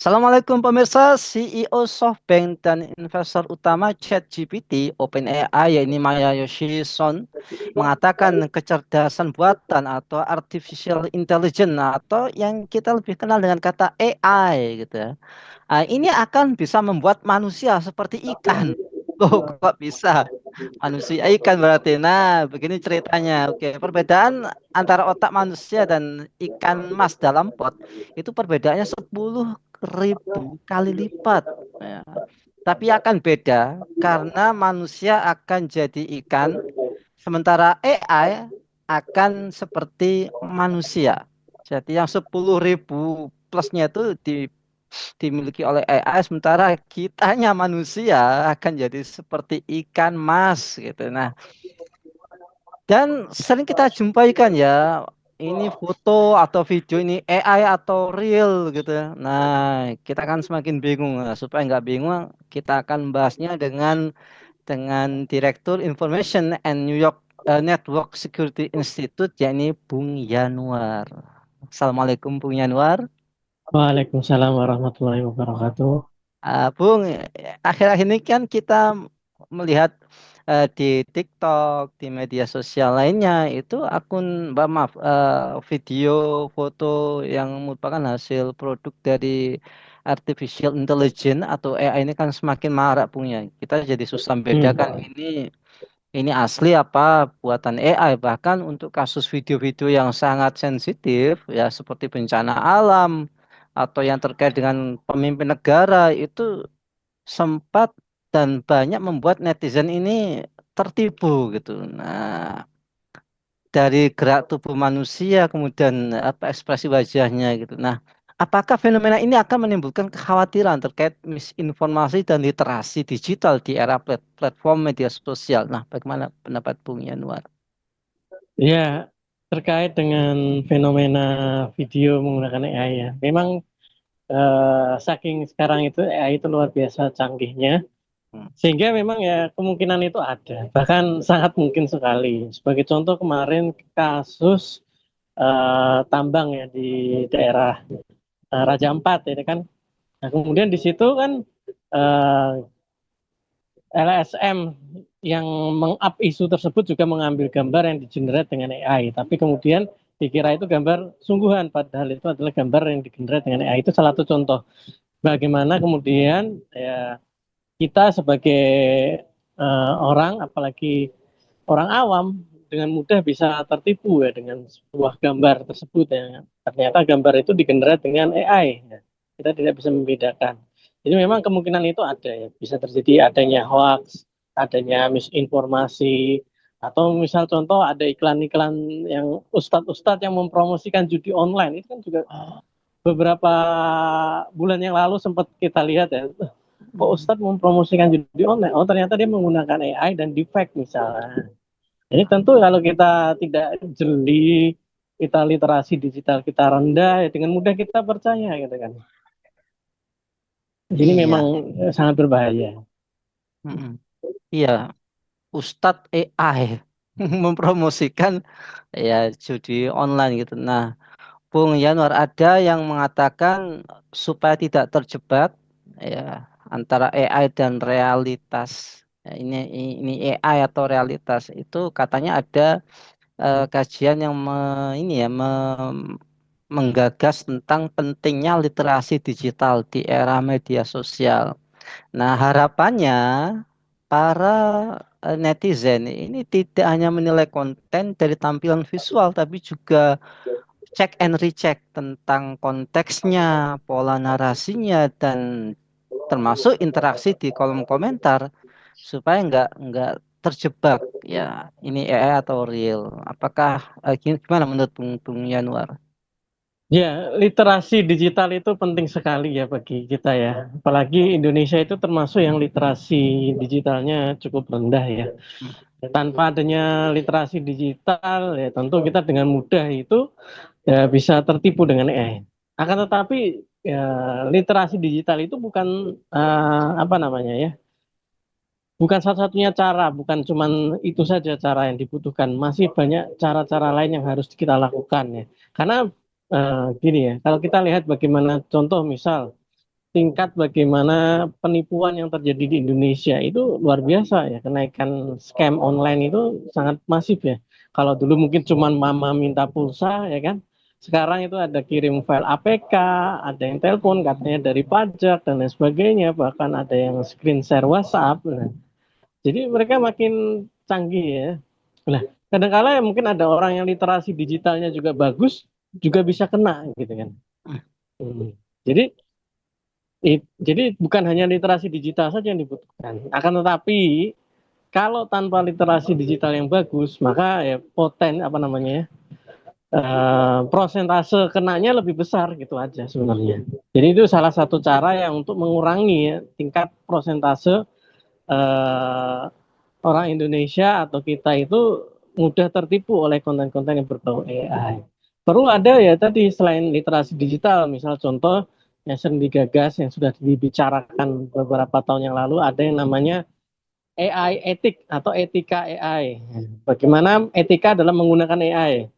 Assalamualaikum pemirsa, CEO SoftBank dan investor utama ChatGPT OpenAI yaitu Masayoshi Son mengatakan kecerdasan buatan atau artificial intelligence atau yang kita lebih kenal dengan kata AI gitu ya. Ini akan bisa membuat manusia seperti ikan. Oh, kok bisa? Manusia ikan berarti. Nah, begini ceritanya. Oke, perbedaan antara otak manusia dan ikan mas dalam pot itu perbedaannya 10.000 kali lipat. Ya. Tapi akan beda karena manusia akan jadi ikan, sementara AI akan seperti manusia. Jadi yang 10.000 plusnya itu dimiliki oleh AI, sementara kitanya manusia akan jadi seperti ikan mas gitu. Nah, dan sering kita jumpai kan ya, ini foto atau video ini AI atau real gitu. Nah, kita kan semakin bingung. Nah, supaya nggak bingung, kita akan membahasnya dengan Direktur Information and New York Network Security Institute, yakni Bung Yanuar. Assalamualaikum Bung Yanuar. Waalaikumsalam warahmatullahi wabarakatuh. Bung, akhir-akhir ini kan kita melihat di TikTok, di media sosial lainnya itu akun, maaf, video, foto yang merupakan hasil produk dari artificial intelligence atau AI ini kan semakin marak punya. Kita jadi susah membedakan Hmm. ini asli apa buatan AI. Bahkan untuk kasus video-video yang sangat sensitif ya seperti bencana alam atau yang terkait dengan pemimpin negara itu sempat dan banyak membuat netizen ini tertipu gitu. Nah, dari gerak tubuh manusia kemudian apa ekspresi wajahnya gitu. Nah, apakah fenomena ini akan menimbulkan kekhawatiran terkait misinformasi dan literasi digital di era platform media sosial? Nah, bagaimana pendapat Bung Yanuar? Ya, terkait dengan fenomena video menggunakan AI ya. Memang saking sekarang itu AI itu luar biasa canggihnya, Hmm. sehingga memang ya kemungkinan itu ada. Bahkan sangat mungkin sekali. Sebagai contoh kemarin kasus tambang ya di daerah Raja Ampat ini kan. Nah, kemudian di situ kan eh, LSM yang meng-up isu tersebut juga mengambil gambar yang digenerate dengan AI, tapi kemudian dikira itu gambar sungguhan, padahal itu adalah gambar yang digenerate dengan AI. Itu salah satu contoh bagaimana kemudian ya kita sebagai orang, apalagi orang awam, dengan mudah bisa tertipu ya dengan sebuah gambar tersebut ya. Ternyata gambar itu digenerate dengan AI. Ya. Kita tidak bisa membedakan. Jadi memang kemungkinan itu ada ya, bisa terjadi adanya hoax, adanya misinformasi, atau misal contoh ada iklan-iklan yang ustadz-ustadz yang mempromosikan judi online, itu kan juga beberapa bulan yang lalu sempat kita lihat ya, kok ustadz mempromosikan judi online, oh ternyata dia menggunakan AI dan deepfake misalnya. Jadi tentu kalau kita tidak jeli, kita literasi digital kita rendah, ya dengan mudah kita percaya gitu kan. Jadi memang Iya. sangat berbahaya. Mm-mm. Iya, Ustadz AI mempromosikan ya judi online gitu. Nah, Bung Yanwar, ada yang mengatakan supaya tidak terjebak ya antara AI dan realitas. Ya, ini AI atau realitas itu katanya ada kajian yang menggagas tentang pentingnya literasi digital di era media sosial. Nah, harapannya para netizen ini tidak hanya menilai konten dari tampilan visual, tapi juga check and recheck tentang konteksnya, pola narasinya, dan termasuk interaksi di kolom komentar supaya nggak terjebak ya ini AI atau real. Apakah gimana menurut Bung Yanuar? Ya, literasi digital itu penting sekali ya bagi kita ya. Apalagi Indonesia itu termasuk yang literasi digitalnya cukup rendah ya. Tanpa adanya literasi digital ya tentu kita dengan mudah itu ya bisa tertipu dengan AI. Akan tetapi ya literasi digital itu bukan apa namanya ya, bukan satu-satunya cara, bukan cuman itu saja cara yang dibutuhkan. Masih banyak cara-cara lain yang harus kita lakukan ya. Karena gini ya, kalau kita lihat bagaimana contoh misal tingkat bagaimana penipuan yang terjadi di Indonesia itu luar biasa ya. Kenaikan scam online itu sangat masif ya. Kalau dulu mungkin cuma mama minta pulsa ya kan. Sekarang itu ada kirim file APK, ada yang telepon katanya dari pajak dan lain sebagainya, bahkan ada yang screen share WhatsApp. Nah, jadi mereka makin canggih ya. Nah, kadang-kala mungkin ada orang yang literasi digitalnya juga bagus, juga bisa kena gitu kan. Hmm. Jadi jadi bukan hanya literasi digital saja yang dibutuhkan. Akan tetapi kalau tanpa literasi digital yang bagus, maka ya apa namanya ya, prosentase kenanya lebih besar gitu aja sebenarnya. Jadi itu salah satu cara yang untuk mengurangi ya, tingkat prosentase eh, orang Indonesia atau kita itu mudah tertipu oleh konten-konten yang berbau AI. Perlu ada ya tadi selain literasi digital, misal contoh yang sering digagas yang sudah dibicarakan beberapa tahun yang lalu ada yang namanya AI etik atau etika AI. Bagaimana etika dalam menggunakan AI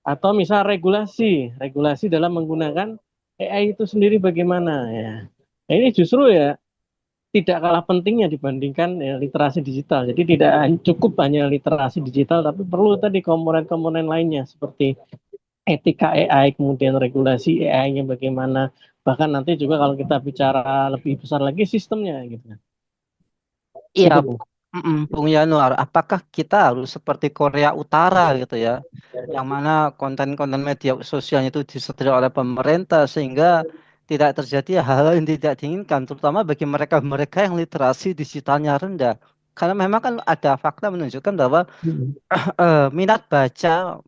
atau misal regulasi dalam menggunakan AI itu sendiri bagaimana ya. Nah, ini justru ya tidak kalah pentingnya dibandingkan ya, literasi digital. Jadi tidak cukup hanya literasi digital, tapi perlu tadi komponen-komponen lainnya seperti etika AI, kemudian regulasi AI-nya bagaimana. Bahkan nanti juga kalau kita bicara lebih besar lagi sistemnya gitu. Iya, Itu Bu. Bung Yanuar, apakah kita harus seperti Korea Utara gitu ya, yang mana konten-konten media sosialnya itu disetir oleh pemerintah sehingga tidak terjadi hal-hal yang tidak diinginkan, terutama bagi mereka-mereka yang literasi digitalnya rendah. Karena memang kan ada fakta menunjukkan bahwa minat baca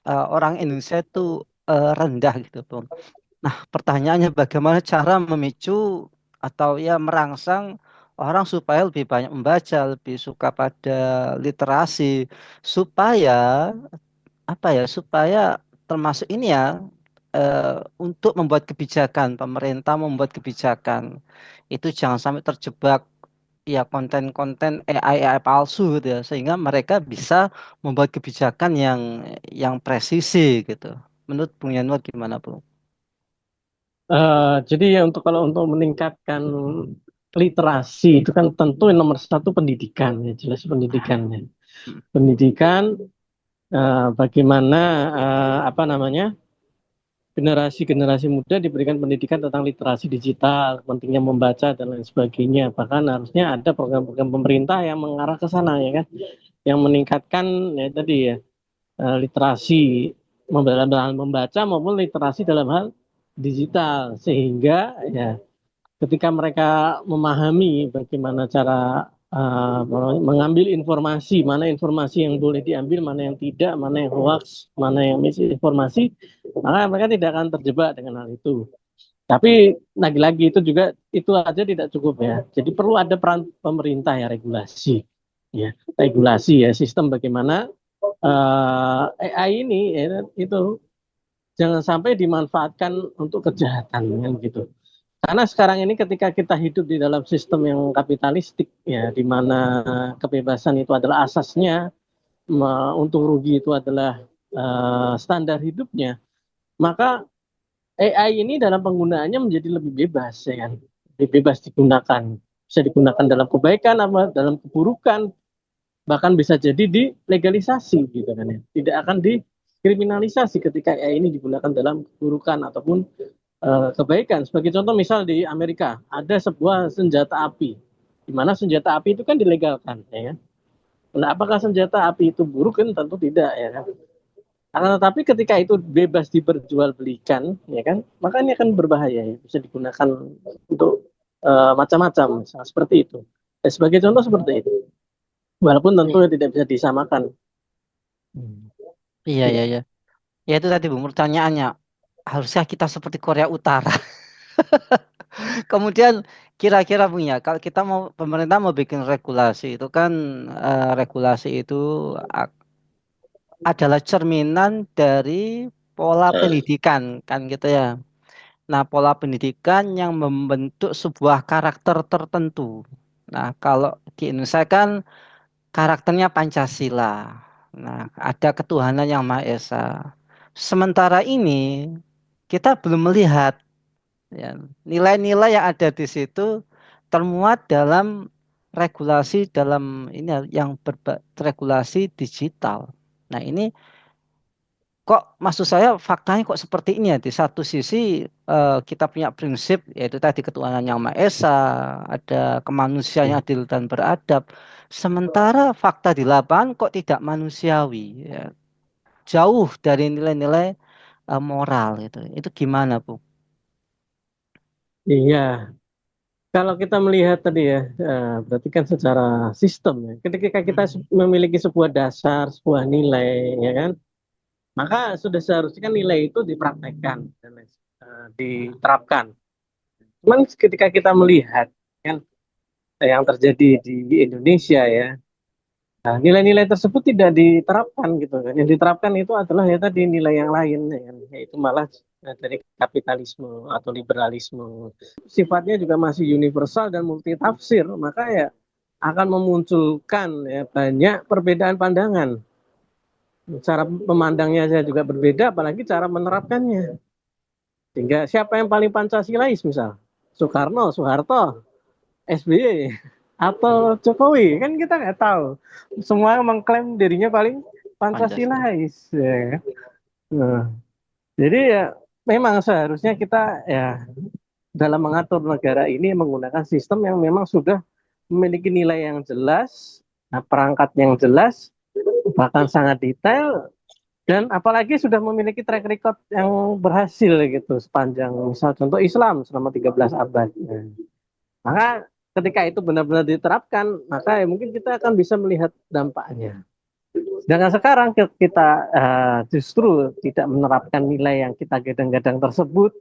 orang Indonesia itu rendah gitu, Bung. Nah, pertanyaannya bagaimana cara memicu atau ya merangsang orang supaya lebih banyak membaca, lebih suka pada literasi, supaya apa ya, supaya termasuk ini ya untuk membuat kebijakan, pemerintah membuat kebijakan itu jangan sampai terjebak ya konten-konten AI palsu gitu ya, sehingga mereka bisa membuat kebijakan yang presisi gitu. Menurut Bung Yanwar gimana, Bung? Jadi ya kalau untuk meningkatkan literasi itu kan tentu yang nomor satu pendidikan ya jelas pendidikannya. Pendidikan bagaimana apa namanya generasi-generasi muda diberikan pendidikan tentang literasi digital, pentingnya membaca dan lain sebagainya. Bahkan harusnya ada program-program pemerintah yang mengarah ke sana ya kan, yang meningkatkan ya tadi ya literasi dalam hal membaca maupun literasi dalam hal digital sehingga ya ketika mereka memahami bagaimana cara mengambil informasi, mana informasi yang boleh diambil, mana yang tidak, mana yang hoax, mana yang misinformasi, maka mereka tidak akan terjebak dengan hal itu. Tapi lagi-lagi itu juga itu aja tidak cukup ya. Jadi perlu ada peran pemerintah ya regulasi ya sistem bagaimana AI ini ya, itu jangan sampai dimanfaatkan untuk kejahatan kan gitu. Karena sekarang ini ketika kita hidup di dalam sistem yang kapitalistik ya di mana kebebasan itu adalah asasnya, untung rugi itu adalah standar hidupnya, maka AI ini dalam penggunaannya menjadi lebih bebas ya kan. Lebih bebas digunakan. Bisa digunakan dalam kebaikan apa dalam keburukan, bahkan bisa jadi dilegalisasi gitu kan ya. Tidak akan dikriminalisasi ketika AI ini digunakan dalam keburukan ataupun kebaikan. Sebagai contoh misal di Amerika ada sebuah senjata api, di mana senjata api itu kan dilegalkan, ya kan? Nah, apakah senjata api itu buruk kan? Tentu tidak, ya kan? Akan tetapi ketika itu bebas diperjualbelikan, ya kan? Maka ini akan berbahaya, ya. Bisa digunakan untuk macam-macam, seperti itu. Ya, sebagai contoh seperti itu. Walaupun tentu tidak bisa disamakan. Iya, iya, Ya. iya. Ya itu tadi Bung, pertanyaannya. Haruskah kita seperti Korea Utara? Kemudian kira-kira Bung ya, kalau kita mau pemerintah mau bikin regulasi itu kan regulasi itu a- adalah cerminan dari pola pendidikan kan gitu ya. Nah, pola pendidikan yang membentuk sebuah karakter tertentu. Nah, kalau di Indonesia kan karakternya Pancasila. Nah, ada ketuhanan yang Maha Esa. Sementara ini kita belum melihat Ya, nilai-nilai yang ada di situ termuat dalam regulasi dalam ini yang regulasi digital. Nah, ini kok maksud saya faktanya kok seperti ini ya. Di satu sisi kita punya prinsip yaitu tadi ketuhanan yang Maha Esa, ada kemanusiaan yang adil dan beradab. Sementara fakta di lapangan kok tidak manusiawi, ya. Jauh dari nilai-nilai moral itu. Itu gimana, Bu? Iya, kalau kita melihat tadi ya, berarti kan secara sistem ya. Ketika kita Hmm. memiliki sebuah dasar, sebuah nilai, ya kan, maka sudah seharusnya kan nilai itu dipraktekkan dan diterapkan. Cuman ketika kita melihat kan yang terjadi di Indonesia ya, nah, nilai-nilai tersebut tidak diterapkan gitu kan. Yang diterapkan itu adalah ya tadi nilai yang lain, ya kan? Yaitu malah dari kapitalisme atau liberalisme. Sifatnya juga masih universal dan multitafsir, maka ya akan memunculkan ya banyak perbedaan pandangan. Cara memandangnya saja juga berbeda, apalagi cara menerapkannya. Sehingga siapa yang paling Pancasilais misal? Soekarno, Soeharto, SBY, atau Jokowi? Kan kita nggak tahu. Semua mengklaim dirinya paling Pancasila. Pancasilais. Ya. Nah, jadi ya memang seharusnya kita ya dalam mengatur negara ini menggunakan sistem yang memang sudah memiliki nilai yang jelas, nah, perangkat yang jelas, bahkan sangat detail, dan apalagi sudah memiliki track record yang berhasil gitu sepanjang misal contoh Islam selama 13 abad. Nah, maka ketika itu benar-benar diterapkan, maka ya mungkin kita akan bisa melihat dampaknya. Sedangkan sekarang kita justru tidak menerapkan nilai yang kita gadang-gadang tersebut.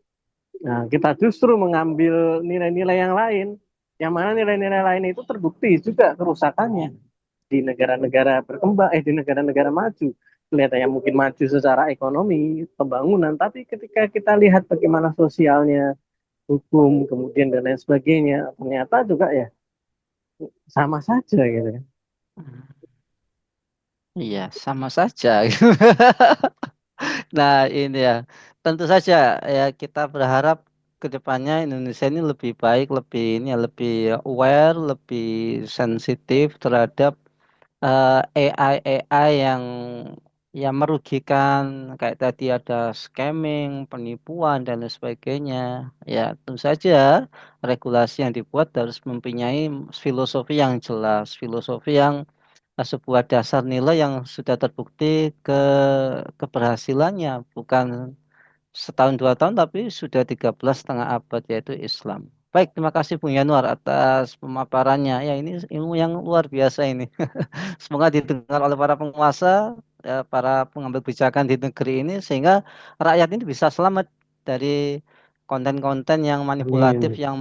Nah, kita justru mengambil nilai-nilai yang lain, yang mana nilai-nilai lain itu terbukti juga kerusakannya di negara-negara berkembang, di negara-negara maju. Kelihatannya mungkin maju secara ekonomi, pembangunan, tapi ketika kita lihat bagaimana sosialnya, hukum, kemudian dan lain sebagainya, ternyata juga ya sama saja gitu ya. Iya, sama saja. Nah, ini ya, tentu saja ya kita berharap ke depannya Indonesia ini lebih baik, lebih ini ya, lebih aware, lebih sensitif terhadap AI AI yang merugikan kayak tadi ada scamming, penipuan dan lain sebagainya. Ya, tentu saja regulasi yang dibuat harus mempunyai filosofi yang jelas, filosofi yang sebuah dasar nilai yang sudah terbukti keberhasilannya bukan setahun 2 tahun tapi sudah 13 setengah abad yaitu Islam. Baik, terima kasih Bung Yanuar atas pemaparannya. Ya, ini ilmu yang luar biasa ini. Semoga didengar oleh para penguasa, ya, para pengambil kebijakan di negeri ini sehingga rakyat ini bisa selamat dari konten-konten yang manipulatif Amin. yang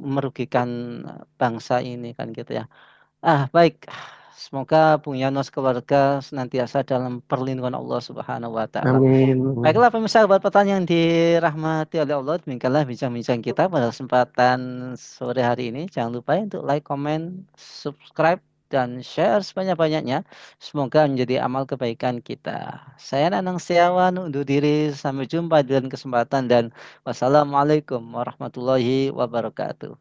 merugikan bangsa ini kan gitu ya. Baik. Semoga Bung Yanos keluarga senantiasa dalam perlindungan Allah Subhanahu wa taala. Amin. Baiklah pemirsa buat pertanyaan yang dirahmati oleh Allah, demikianlah bincang-bincang kita pada kesempatan sore hari ini. Jangan lupa untuk like, comment, subscribe, dan share sebanyak-banyaknya. Semoga menjadi amal kebaikan kita. Saya Nanang Setiawan undur diri. Sampai jumpa di lain kesempatan dan wassalamualaikum warahmatullahi wabarakatuh.